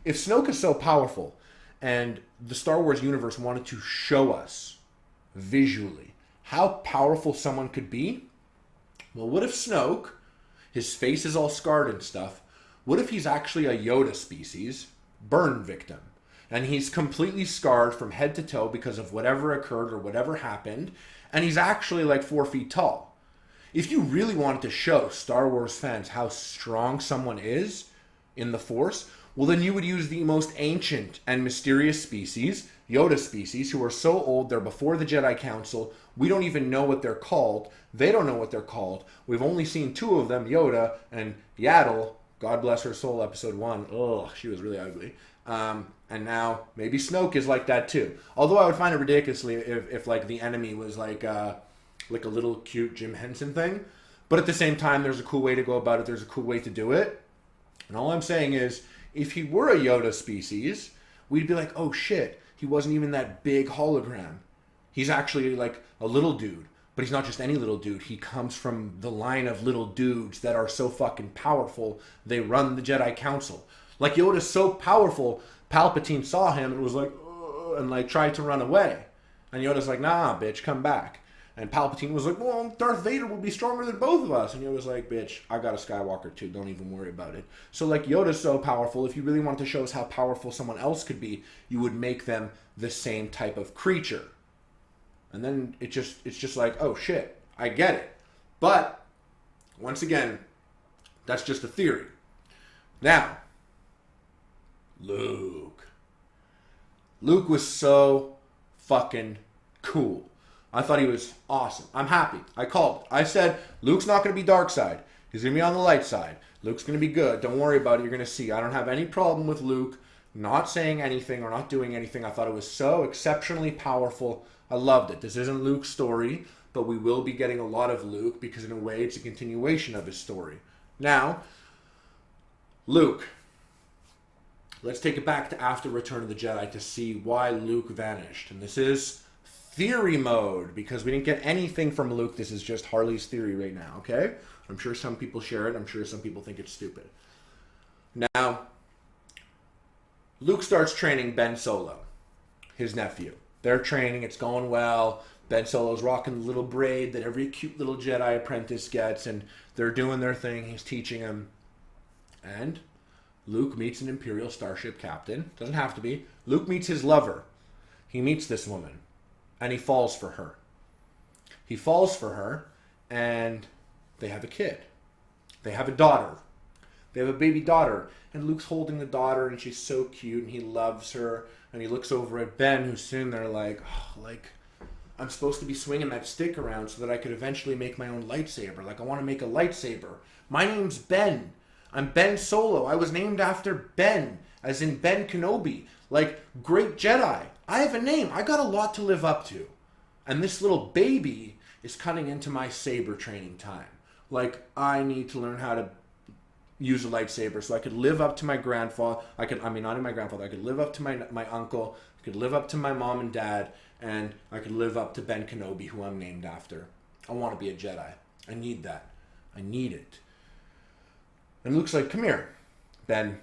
If Snoke is so powerful and the Star Wars universe wanted to show us visually how powerful someone could be, well, what if Snoke, his face is all scarred and stuff, what if he's actually a Yoda species, burn victim, and he's completely scarred from head to toe because of whatever occurred or whatever happened, and he's actually like 4 feet tall? If you really wanted to show Star Wars fans how strong someone is in the Force, well, then you would use the most ancient and mysterious species, Yoda species, who are so old they're before the Jedi Council. We don't even know what they're called. They don't know what they're called. We've only seen 2 of them, Yoda and Yaddle. God bless her soul, episode 1. Ugh, she was really ugly. And now maybe Snoke is like that too. Although I would find it ridiculously if like the enemy was like a little cute Jim Henson thing. But at the same time, there's a cool way to go about it. There's a cool way to do it. And all I'm saying is, if he were a Yoda species, we'd be like, oh shit, he wasn't even that big hologram. He's actually like a little dude. But he's not just any little dude. He comes from the line of little dudes that are so fucking powerful, they run the Jedi Council. Like, Yoda's so powerful, Palpatine saw him and was like, ugh, and like tried to run away. And Yoda's like, nah, bitch, come back. And Palpatine was like, well, Darth Vader will be stronger than both of us. And Yoda's like, bitch, I got a Skywalker too. Don't even worry about it. So like, Yoda's so powerful. If you really want to show us how powerful someone else could be, you would make them the same type of creature. And then it's just like, oh shit, I get it. But once again, that's just a theory. Now, Luke was so fucking cool. I thought he was awesome. I'm happy. I called it. I said, Luke's not going to be dark side. He's going to be on the light side. Luke's going to be good. Don't worry about it. You're going to see. I don't have any problem with Luke not saying anything or not doing anything. I thought it was so exceptionally powerful. I loved it. This isn't Luke's story, but we will be getting a lot of Luke because in a way it's a continuation of his story. Now, Luke. Let's take it back to after Return of the Jedi to see why Luke vanished. And this is theory mode because we didn't get anything from Luke. This is just Harley's theory right now, okay? I'm sure some people share it. I'm sure some people think it's stupid. Now, Luke starts training Ben Solo, his nephew. They're training. It's going well. Ben Solo's rocking the little braid that every cute little Jedi apprentice gets, and they're doing their thing. He's teaching him. And Luke meets an Imperial starship captain. Doesn't have to be. Luke meets his lover. He meets this woman, and he falls for her. He falls for her, and they have a kid. They have a daughter. They have a baby daughter, and Luke's holding the daughter, and she's so cute, and he loves her. And he looks over at Ben, who's sitting there like, oh, like, I'm supposed to be swinging that stick around so that I could eventually make my own lightsaber. Like, I want to make a lightsaber. My name's Ben. I'm Ben Solo. I was named after Ben, as in Ben Kenobi. Like, great Jedi. I have a name. I got a lot to live up to. And this little baby is cutting into my saber training time. Like, I need to learn how to use a lightsaber so I could live up to my grandfather. I could live up to my uncle. I could live up to my mom and dad. And I could live up to Ben Kenobi, who I'm named after. I want to be a Jedi. I need that. I need it. And Luke's like, come here, Ben.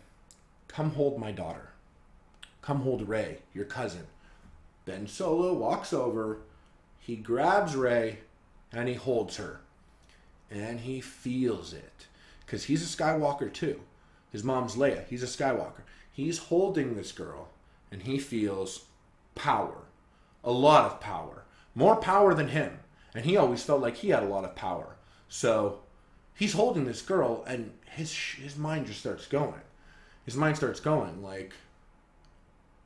Come hold my daughter. Come hold Rey, your cousin. Ben Solo walks over. He grabs Rey, and he holds her. And he feels it. Because he's a Skywalker too. His mom's Leia. He's a Skywalker. He's holding this girl, and he feels power. A lot of power. More power than him. And he always felt like he had a lot of power. So he's holding this girl, and his mind just starts going. His mind starts going like,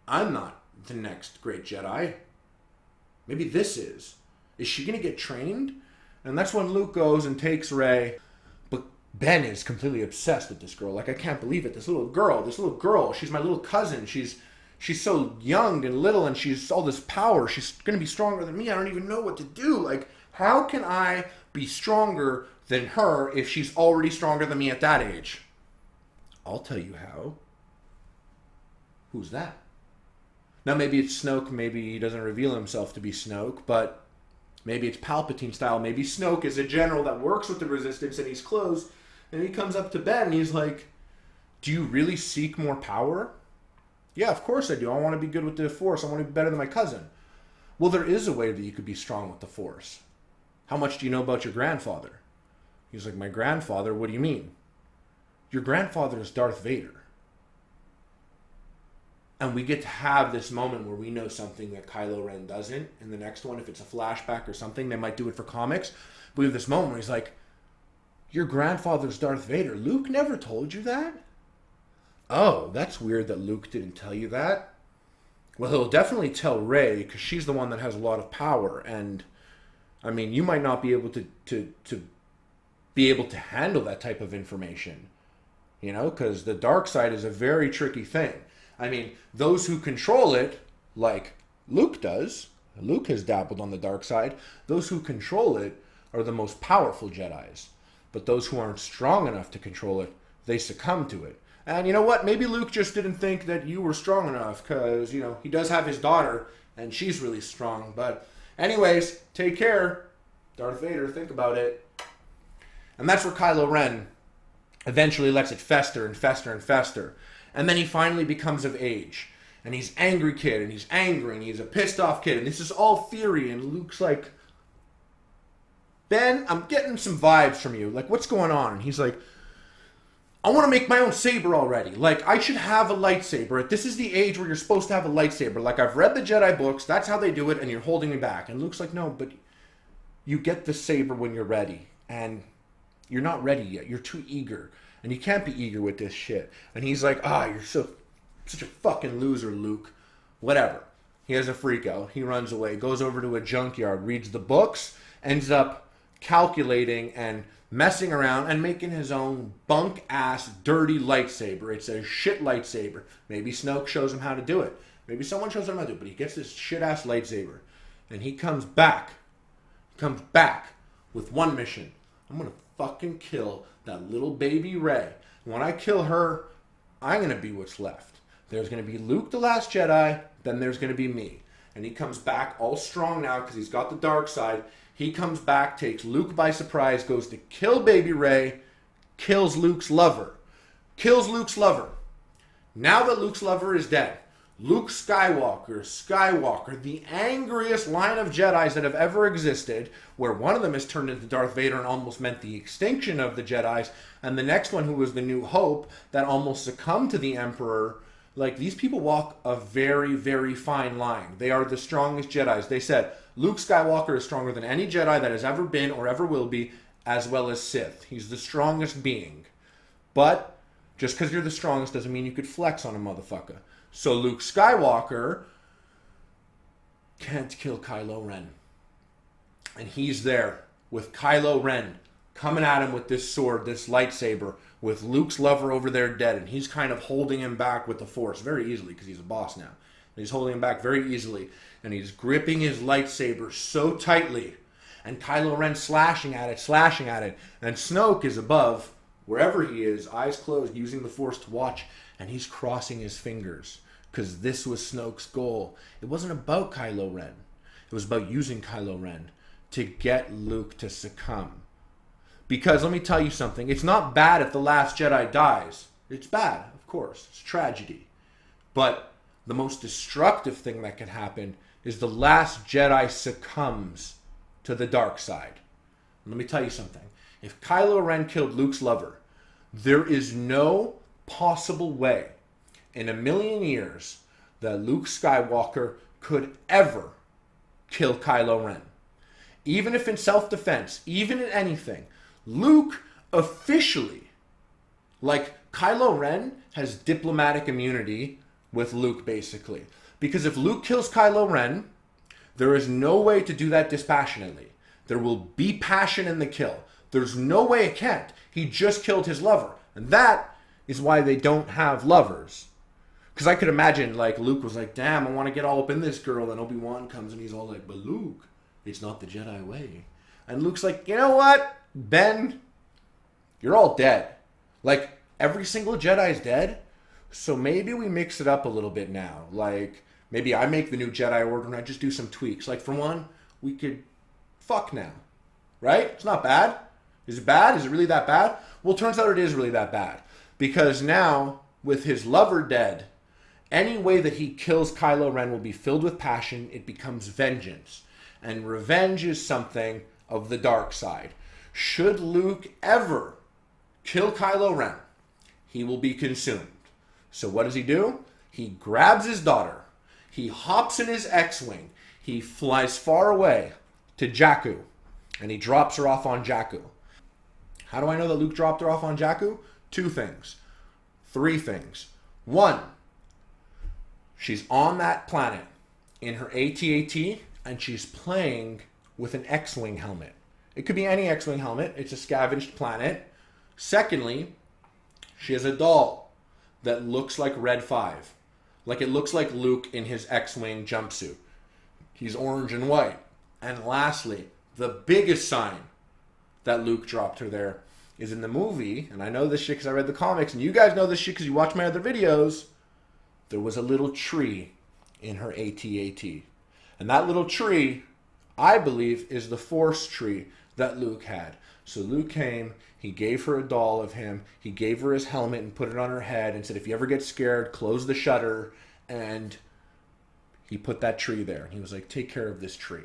I'm not the next great Jedi. Maybe this is. Is she going to get trained? And that's when Luke goes and takes Rey. But Ben is completely obsessed with this girl. Like, I can't believe it. This little girl, she's my little cousin. She's so young and little, and she's all this power. She's going to be stronger than me. I don't even know what to do. Like, how can I be stronger than her if she's already stronger than me at that age? I'll tell you how. Who's that? Now, maybe it's Snoke. Maybe he doesn't reveal himself to be Snoke, but maybe it's Palpatine style. Maybe Snoke is a general that works with the Resistance and he's close, and he comes up to Ben and he's like, do you really seek more power? Yeah, of course I do. I want to be good with the Force. I want to be better than my cousin. Well, there is a way that you could be strong with the Force. How much do you know about your grandfather? He's like, my grandfather? What do you mean? Your grandfather is Darth Vader. And we get to have this moment where we know something that Kylo Ren doesn't. In the next one, if it's a flashback or something, they might do it for comics. But we have this moment where he's like, your grandfather's Darth Vader. Luke never told you that? Oh, that's weird that Luke didn't tell you that. Well, he'll definitely tell Rey, because she's the one that has a lot of power. And, I mean, you might not be able to be able to handle that type of information. You know, because the dark side is a very tricky thing. I mean, those who control it, like Luke does, Luke has dabbled on the dark side, those who control it are the most powerful Jedis. But those who aren't strong enough to control it, they succumb to it. And you know what? Maybe Luke just didn't think that you were strong enough because, you know, he does have his daughter and she's really strong. But anyways, take care. Darth Vader, think about it. And that's where Kylo Ren eventually lets it fester and fester and fester. And then he finally becomes of age. And he's angry kid, and he's angry, and he's a pissed off kid. And this is all theory. And Luke's like, Ben, I'm getting some vibes from you. Like, what's going on? And he's like, I want to make my own saber already. Like, I should have a lightsaber. This is the age where you're supposed to have a lightsaber. Like, I've read the Jedi books. That's how they do it, and you're holding me back. And Luke's like, no, but you get the saber when you're ready. And you're not ready yet. You're too eager. And you can't be eager with this shit. And he's like, you're such a fucking loser, Luke. Whatever. He has a freak out. He runs away, goes over to a junkyard, reads the books, ends up calculating and messing around and making his own bunk-ass, dirty lightsaber. It's a shit lightsaber. Maybe Snoke shows him how to do it. Maybe someone shows him how to do it. But he gets this shit-ass lightsaber. And he comes back. With one mission. I'm going to fucking kill that little baby Rey. When I kill her, I'm going to be what's left. There's going to be Luke the Last Jedi, then there's going to be me. And he comes back all strong now because he's got the dark side. He comes back, takes Luke by surprise, goes to kill baby Rey, kills Luke's lover. Now that Luke's lover is dead, Luke Skywalker, the angriest line of Jedis that have ever existed, where one of them is turned into Darth Vader and almost meant the extinction of the Jedis, and the next one, who was the New Hope, that almost succumbed to the Emperor. Like, these people walk a very, very fine line. They are the strongest Jedis. They said, Luke Skywalker is stronger than any Jedi that has ever been or ever will be, as well as Sith. He's the strongest being. But just because you're the strongest doesn't mean you could flex on a motherfucker. So Luke Skywalker can't kill Kylo Ren. And he's there with Kylo Ren coming at him with this sword, this lightsaber, with Luke's lover over there dead. And he's kind of holding him back with the Force very easily because he's a boss now. And he's holding him back very easily. And he's gripping his lightsaber so tightly. And Kylo Ren slashing at it. And Snoke is above, wherever he is, eyes closed, using the Force to watch. And he's crossing his fingers. Because this was Snoke's goal. It wasn't about Kylo Ren. It was about using Kylo Ren to get Luke to succumb. Because let me tell you something. It's not bad if the Last Jedi dies. It's bad, of course. It's tragedy. But the most destructive thing that can happen is the Last Jedi succumbs to the dark side. And let me tell you something. If Kylo Ren killed Luke's lover, there is no possible way in a million years that Luke Skywalker could ever kill Kylo Ren. Even if in self-defense, even in anything, Luke officially, like Kylo Ren has diplomatic immunity with Luke basically. Because if Luke kills Kylo Ren, There is no way to do that dispassionately. There will be passion in the kill. There's no way it can't. He just killed his lover. And that is why they don't have lovers. Because I could imagine, like, Luke was like, damn, I want to get all up in this girl. And Obi-Wan comes and he's all like, but Luke, it's not the Jedi way. And Luke's like, you know what, Ben, you're all dead. Like, every single Jedi is dead. So maybe we mix it up a little bit now. Like, maybe I make the new Jedi Order and I just do some tweaks. Like, for one, we could fuck now. Right? It's not bad. Is it bad? Is it really that bad? Well, it turns out it is really that bad. Because now, with his lover dead, any way that he kills Kylo Ren will be filled with passion. It becomes vengeance. And revenge is something of the dark side. Should Luke ever kill Kylo Ren, he will be consumed. So what does he do? He grabs his daughter. He hops in his X-Wing. He flies far away to Jakku. And he drops her off on Jakku. How do I know that Luke dropped her off on Jakku? 2 things. 3 things. 1, she's on that planet in her AT-AT and she's playing with an X-Wing helmet. It could be any X-Wing helmet. It's a scavenged planet. Secondly, she has a doll that looks like Red 5. Like it looks like Luke in his X-Wing jumpsuit. He's orange and white. And lastly, the biggest sign that Luke dropped her there is in the movie, and I know this shit because I read the comics, and you guys know this shit because you watch my other videos, there was a little tree in her AT-AT. And that little tree, I believe, is the Force tree that Luke had. So Luke came, he gave her a doll of him, he gave her his helmet and put it on her head and said, if you ever get scared, close the shutter, and he put that tree there. And he was like, take care of this tree.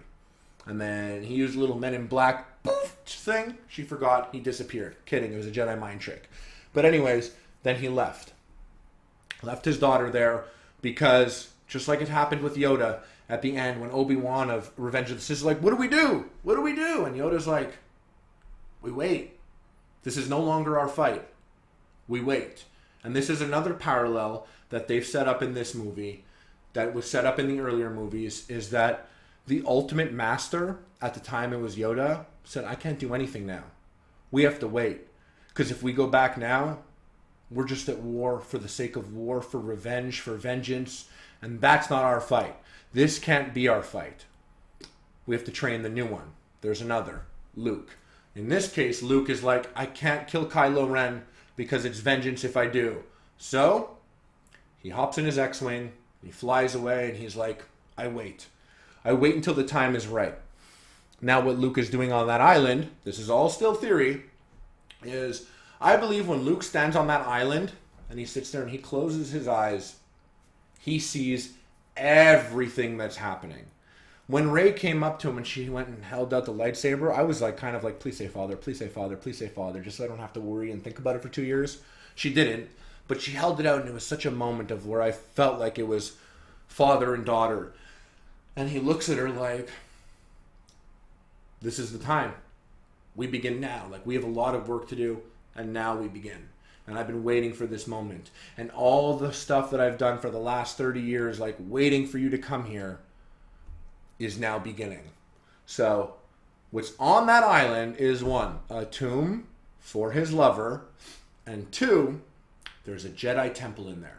And then he used a little Men in Black poof thing. She forgot. He disappeared. Kidding. It was a Jedi mind trick. But anyways, then he left. Left his daughter there because, just like it happened with Yoda at the end when Obi-Wan of Revenge of the Sith is like, what do we do? What do we do? And Yoda's like, we wait. This is no longer our fight. We wait. And this is another parallel that they've set up in this movie that was set up in the earlier movies, is that the ultimate master, at the time it was Yoda, said, I can't do anything now. We have to wait. Because if we go back now, we're just at war for the sake of war, for revenge, for vengeance. And that's not our fight. This can't be our fight. We have to train the new one. There's another, Luke. In this case, Luke is like, I can't kill Kylo Ren because it's vengeance if I do. So, he hops in his X-Wing, he flies away, and he's like, I wait. I wait until the time is right. Now what Luke is doing on that island, this is all still theory, is I believe when Luke stands on that island and he sits there and he closes his eyes, he sees everything that's happening. When Rey came up to him and she went and held out the lightsaber, I was like, kind of like, please say father, please say father, please say father, just so I don't have to worry and think about it for 2 years. She didn't, but she held it out and it was such a moment of where I felt like it was father and daughter. And he looks at her like, this is the time. We begin now. Like, we have a lot of work to do, and now we begin. And I've been waiting for this moment. And all the stuff that I've done for the last 30 years, like waiting for you to come here, is now beginning. So, what's on that island is 1, a tomb for his lover, and 2, there's a Jedi temple in there.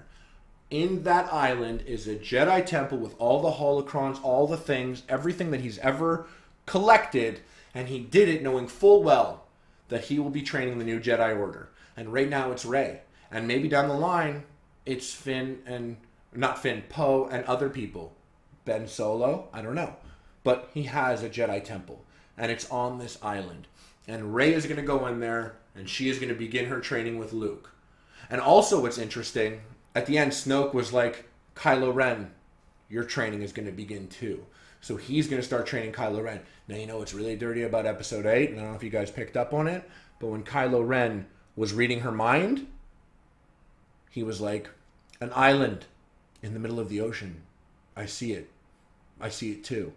In that island is a Jedi temple with all the holocrons, all the things, everything that he's ever collected, and he did it knowing full well that he will be training the new Jedi Order. And right now it's Rey. And maybe down the line, it's Poe and other people. Ben Solo, I don't know. But he has a Jedi temple, and it's on this island. And Rey is going to go in there, and she is going to begin her training with Luke. And also what's interesting, at the end, Snoke was like, Kylo Ren, your training is going to begin too. So he's going to start training Kylo Ren. Now, you know what's really dirty about Episode 8, and I don't know if you guys picked up on it, but when Kylo Ren was reading her mind, he was like, an island in the middle of the ocean. I see it. I see it too.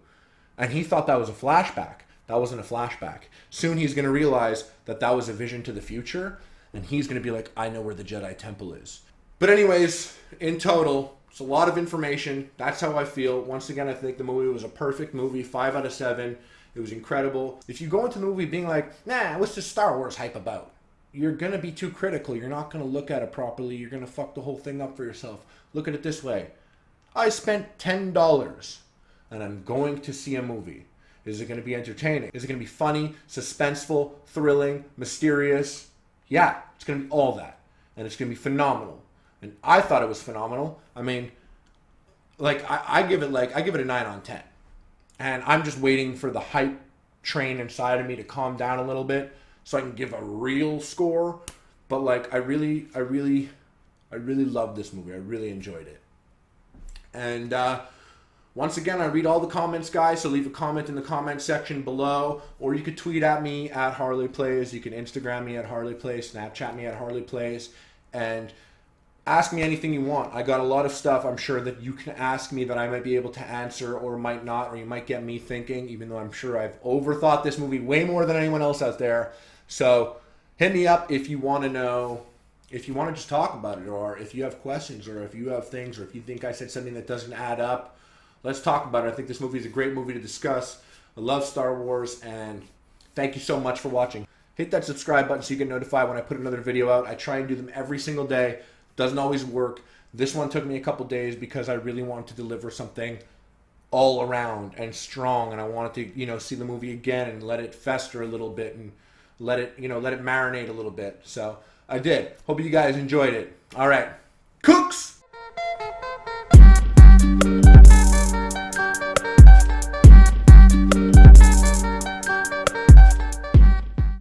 And he thought that was a flashback. That wasn't a flashback. Soon he's going to realize that that was a vision to the future, and he's going to be like, I know where the Jedi Temple is. But anyways, in total, It's a lot of information. That's how I feel. Once again, I think the movie was a perfect movie. 5 out of 7. It was incredible. If you go into the movie being like, nah, what's this Star Wars hype about? You're going to be too critical. You're not going to look at it properly. You're going to fuck the whole thing up for yourself. Look at it this way. I spent $10 and I'm going to see a movie. Is it going to be entertaining? Is it going to be funny, suspenseful, thrilling, mysterious? Yeah, it's going to be all that. And it's going to be phenomenal. And I thought it was phenomenal. I mean, like I give it a 9 on 10. And I'm just waiting for the hype train inside of me to calm down a little bit so I can give a real score. But like I really loved this movie. I really enjoyed it. And once again, I read all the comments, guys, so leave a comment in the comment section below, or you could tweet at me at Harley Plays. You can Instagram me at Harley Plays, Snapchat me at Harley Plays, and ask me anything you want. I got a lot of stuff I'm sure that you can ask me that I might be able to answer or might not, or you might get me thinking, even though I'm sure I've overthought this movie way more than anyone else out there. So hit me up if you want to know, if you want to just talk about it, or if you have questions, or if you have things, or if you think I said something that doesn't add up. Let's talk about it. I think this movie is a great movie to discuss. I love Star Wars, and thank you so much for watching. Hit that subscribe button so you get notified when I put another video out. I try and do them every single day. Doesn't always work. This one took me a couple days because I really wanted to deliver something all around and strong, and I wanted to, see the movie again and let it fester a little bit and let it marinate a little bit. So I did. Hope you guys enjoyed it. All right. Cooks!